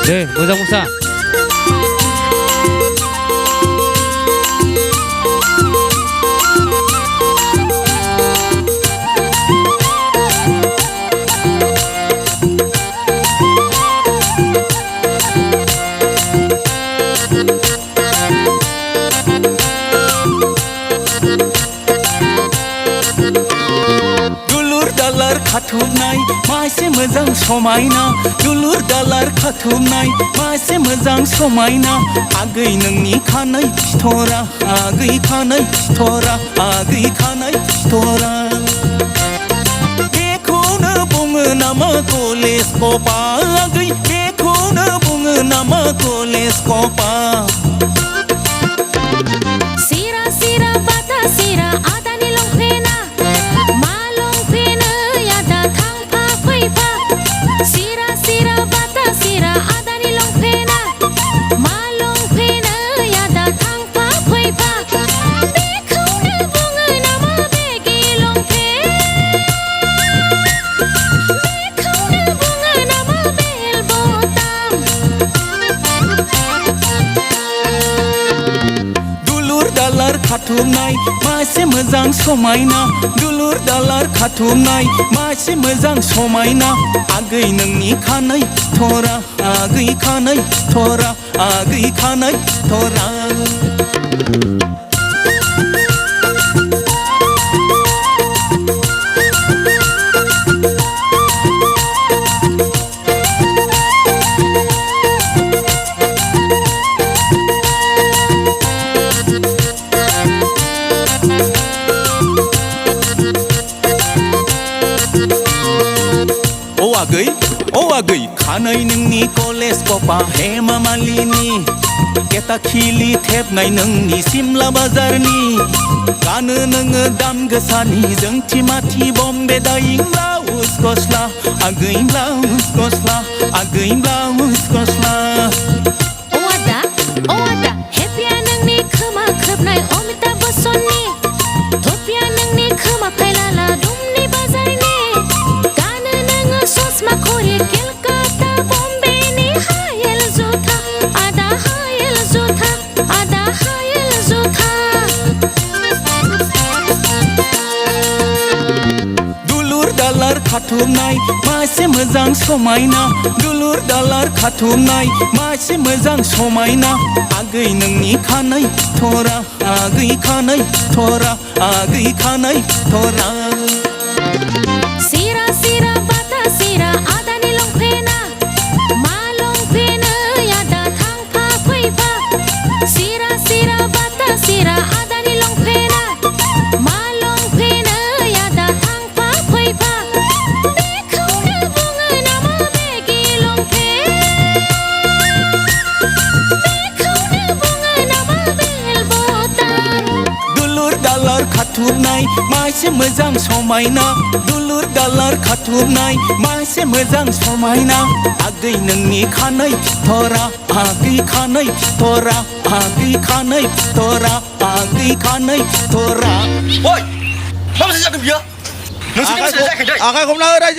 deh moza-moza खाथुमनाय मासे मोजां समायना दुलुर दालार खाथुमनाय मासे मोजां समायना आगै नोंनि खानाय फिथरा आगै खानाय फिथरा आगै खानाय फिथरा बेखौनो बुङो नामा कलेज कपा आगै बेखौनो बुङो नामा कलेज कपा सिरा सिरा बाता सिरा आदानि लंपेना Sira sira bata sira adani longpena ma longpena ya da thang pa phoi pa bekhauno bungo nama begi longpe bekhauno bungo nama bel botam dulur dalar खाथुमनाय मासे मोजां समायना दुलुर दालार खाथुमनाय मासे मोजां समायना आगै नोंनि खानाय फिथरा आगै खानाय फिथरा आगै खानाय फिथरा ओ आगै खानाय नोंनि कलेज कपा हेमा मालिनी गेटा खिलि थेबनाय नोंनि सिमला बाजारनि गानो नोङो दाम गोसानि जोंथि माथि बम्बे दाइं ब्लाउस गस्ला आगै ब्लाउस गस्ला आगै ब्लाउस गस्ला ओ आदा हेपिया नोंनि खोमा खोबनाय अमिताभ बच्चननि थपिया नोंनि खोमा फायलाला दुमनि बाजारनि गानो नोङो ससमा खरि केलकाता बम्बेनि हायेल जुथा आदा हायेल जुथा आदा हायेल जुथा दुलुर दालार खाथुमनाय मासे मोजां समायना दुलुर दालार खाथुमनाय मासे मोजां समायना आगै नोंनि खानाय फिथरा आगै खानाय फिथरा आगै खानाय फिथरा Sira sira bata sira adani longpena ma longpena ya da thang pa phoi pa Sira sira bata sira adani longpena ma longpena ya da thang pa phoi pa bekhauno bungo nama begi longpe bekhauno bungo nama bel botam दुलुर दालार खाथुमनाय मासे मोजां समायना दुलुर दालार खाथुमनाय मासे मोजां समायना आगै नोंनि खानाय फिथरा आगै खानाय फिथरा आगै खानाय फिथरा आगै खानाय फिथरा Oi, मा मोनसे जादों बियो? नोंसोर मोनसे जायाखै आखाइ हमना हो रायजो